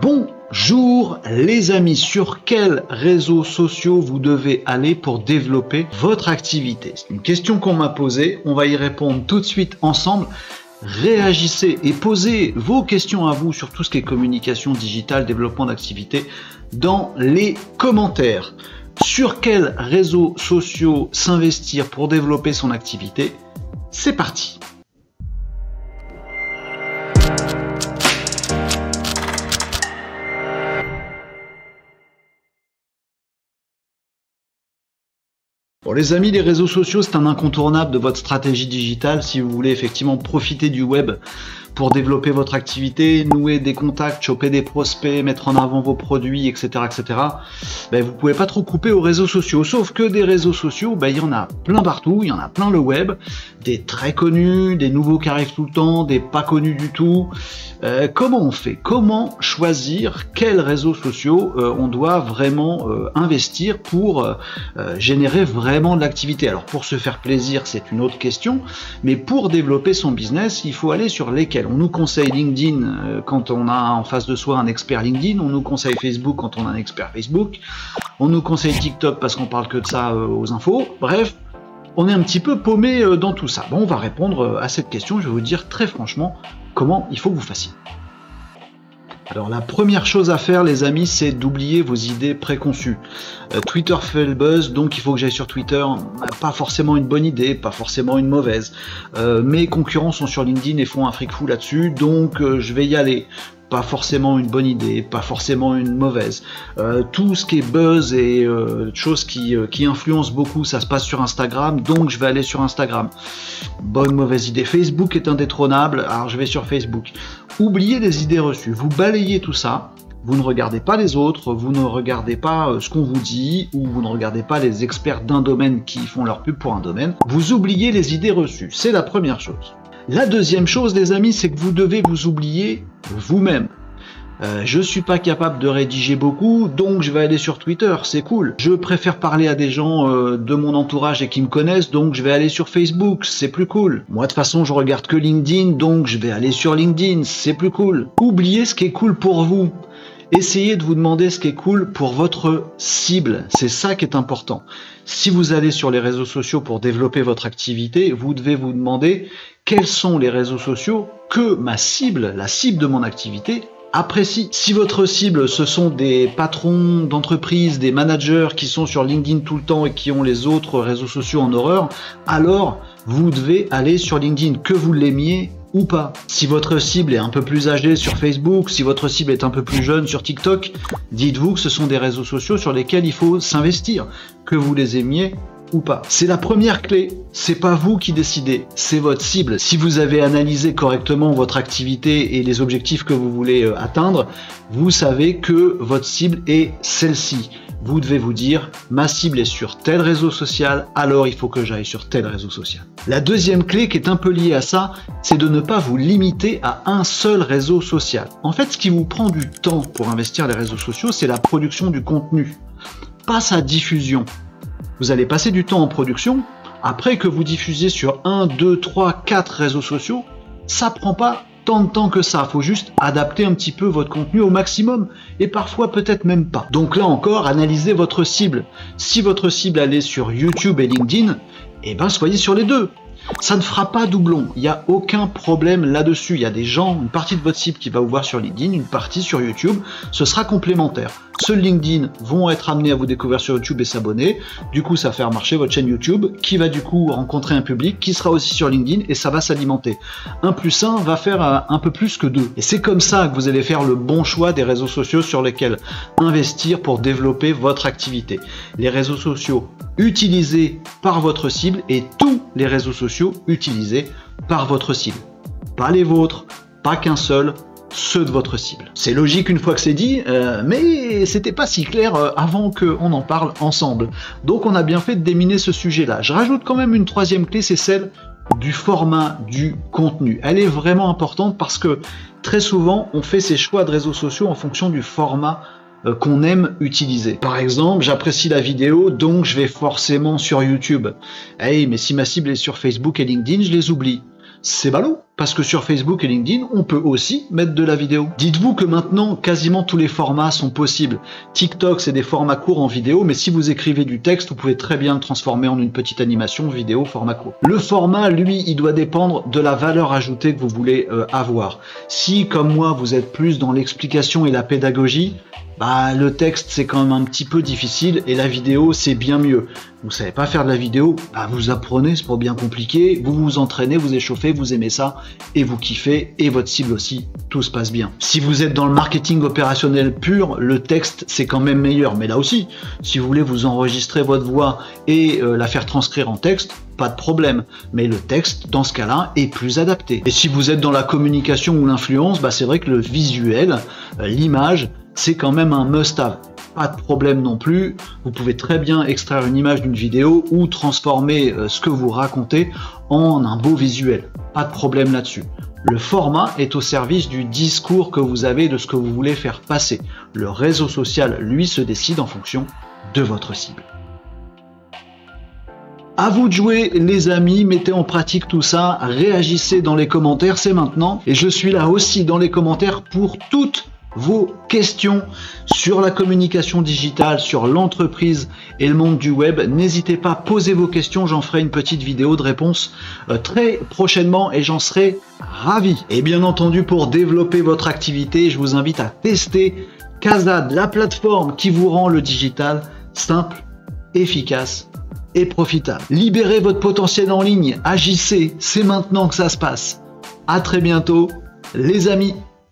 Bonjour les amis, sur quels réseaux sociaux vous devez aller pour développer votre activité? C'est une question qu'on m'a posée, on va y répondre tout de suite ensemble. Réagissez et posez vos questions à vous sur tout ce qui est communication digitale, développement d'activité dans les commentaires. Sur quels réseaux sociaux s'investir pour développer son activité? C'est parti! Bon les amis, les réseaux sociaux c'est un incontournable de votre stratégie digitale si vous voulez effectivement profiter du web pour développer votre activité, nouer des contacts, choper des prospects, mettre en avant vos produits, etc. etc. Ben, vous pouvez pas trop couper aux réseaux sociaux, sauf que des réseaux sociaux, ben, il y en a plein partout, il y en a plein le web, des très connus, des nouveaux qui arrivent tout le temps, des pas connus du tout. Comment on fait? Comment choisir quels réseaux sociaux on doit vraiment investir pour générer vraiment de l'activité? Alors pour se faire plaisir, c'est une autre question, mais pour développer son business, il faut aller sur lesquels? On nous conseille LinkedIn quand on a en face de soi un expert LinkedIn, on nous conseille Facebook quand on a un expert Facebook, on nous conseille TikTok parce qu'on parle que de ça aux infos, bref, on est un petit peu paumé dans tout ça. Bon, on va répondre à cette question, je vais vous dire très franchement comment il faut que vous fassiez. Alors la première chose à faire les amis, c'est d'oublier vos idées préconçues. Twitter fait le buzz, donc il faut que j'aille sur Twitter. Pas forcément une bonne idée, pas forcément une mauvaise. Mes concurrents sont sur LinkedIn et font un fric fou là-dessus, donc je vais y aller. Pas forcément une bonne idée, pas forcément une mauvaise. Tout ce qui est buzz et choses qui influencent beaucoup, ça se passe sur Instagram, donc je vais aller sur Instagram. Bonne, mauvaise idée. Facebook est indétrônable, alors je vais sur Facebook. Oubliez les idées reçues, vous balayez tout ça, vous ne regardez pas les autres, vous ne regardez pas ce qu'on vous dit, ou vous ne regardez pas les experts d'un domaine qui font leur pub pour un domaine. Vous oubliez les idées reçues, c'est la première chose. La deuxième chose, les amis, c'est que vous devez vous oublier vous-même. Je suis pas capable de rédiger beaucoup, donc je vais aller sur Twitter, c'est cool. Je préfère parler à des gens de mon entourage et qui me connaissent, donc je vais aller sur Facebook, c'est plus cool. Moi de toute façon je regarde que LinkedIn, donc je vais aller sur LinkedIn, c'est plus cool. Oubliez ce qui est cool pour vous. Essayez de vous demander ce qui est cool pour votre cible, c'est ça qui est important. Si vous allez sur les réseaux sociaux pour développer votre activité, vous devez vous demander quels sont les réseaux sociaux que ma cible, la cible de mon activité, apprécie. Si votre cible, ce sont des patrons d'entreprise, des managers qui sont sur LinkedIn tout le temps et qui ont les autres réseaux sociaux en horreur, alors vous devez aller sur LinkedIn, que vous l'aimiez ou pas. Si votre cible est un peu plus âgée sur Facebook, si votre cible est un peu plus jeune sur TikTok, dites-vous que ce sont des réseaux sociaux sur lesquels il faut s'investir, que vous les aimiez ou pas. C'est la première clé, c'est pas vous qui décidez, c'est votre cible. Si vous avez analysé correctement votre activité et les objectifs que vous voulez atteindre, vous savez que votre cible est celle-ci. Vous devez vous dire, ma cible est sur tel réseau social, alors il faut que j'aille sur tel réseau social. La deuxième clé qui est un peu liée à ça, c'est de ne pas vous limiter à un seul réseau social. En fait, ce qui vous prend du temps pour investir les réseaux sociaux, c'est la production du contenu, pas sa diffusion. Vous allez passer du temps en production, après que vous diffusiez sur 1, 2, 3, 4 réseaux sociaux, ça prend pas tant de temps que ça, faut juste adapter un petit peu votre contenu au maximum, et parfois peut-être même pas. Donc là encore, analysez votre cible. Si votre cible elle est sur YouTube et LinkedIn, eh ben soyez sur les deux. Ça ne fera pas doublon, il n'y a aucun problème là-dessus. Il y a des gens, une partie de votre cible qui va vous voir sur LinkedIn, une partie sur YouTube, ce sera complémentaire. Ceux de LinkedIn vont être amenés à vous découvrir sur YouTube et s'abonner, du coup ça va faire marcher votre chaîne YouTube, qui va du coup rencontrer un public, qui sera aussi sur LinkedIn, et ça va s'alimenter. 1 + 1 va faire un peu plus que 2. Et c'est comme ça que vous allez faire le bon choix des réseaux sociaux sur lesquels investir pour développer votre activité. Les réseaux sociaux utilisés par votre cible et tous les réseaux sociaux utilisés par votre cible. Pas les vôtres, pas qu'un seul, ceux de votre cible. C'est logique une fois que c'est dit, mais c'était pas si clair avant qu'on en parle ensemble. Donc on a bien fait de déminer ce sujet-là. Je rajoute quand même une troisième clé, c'est celle du format du contenu. Elle est vraiment importante parce que très souvent on fait ses choix de réseaux sociaux en fonction du format qu'on aime utiliser. Par exemple, j'apprécie la vidéo, donc je vais forcément sur YouTube. Hey, mais si ma cible est sur Facebook et LinkedIn, je les oublie. C'est ballot, parce que sur Facebook et LinkedIn, on peut aussi mettre de la vidéo. Dites-vous que maintenant, quasiment tous les formats sont possibles. TikTok, c'est des formats courts en vidéo, mais si vous écrivez du texte, vous pouvez très bien le transformer en une petite animation vidéo format court. Le format, lui, il doit dépendre de la valeur ajoutée que vous voulez avoir. Si, comme moi, vous êtes plus dans l'explication et la pédagogie, le texte c'est quand même un petit peu difficile et la vidéo c'est bien mieux. Vous savez pas faire de la vidéo, vous apprenez, c'est pas bien compliqué, vous vous entraînez, vous échauffez, vous aimez ça et vous kiffez et votre cible aussi, tout se passe bien. Si vous êtes dans le marketing opérationnel pur, le texte c'est quand même meilleur, mais là aussi, si vous voulez vous enregistrer votre voix et la faire transcrire en texte, pas de problème, mais le texte dans ce cas-là est plus adapté. Et si vous êtes dans la communication ou l'influence, c'est vrai que le visuel, l'image, c'est quand même un must-have. Pas de problème non plus, vous pouvez très bien extraire une image d'une vidéo ou transformer ce que vous racontez en un beau visuel. Pas de problème là-dessus. Le format est au service du discours que vous avez, de ce que vous voulez faire passer. Le réseau social, lui, se décide en fonction de votre cible. À vous de jouer les amis, mettez en pratique tout ça, réagissez dans les commentaires, c'est maintenant. Et je suis là aussi dans les commentaires pour toutes vos questions sur la communication digitale, sur l'entreprise et le monde du web. N'hésitez pas, posez vos questions, j'en ferai une petite vidéo de réponse très prochainement et j'en serai ravi. Et bien entendu, pour développer votre activité, je vous invite à tester Kazad, la plateforme qui vous rend le digital simple, efficace et profitable. Libérez votre potentiel en ligne, agissez, c'est maintenant que ça se passe. À très bientôt, les amis.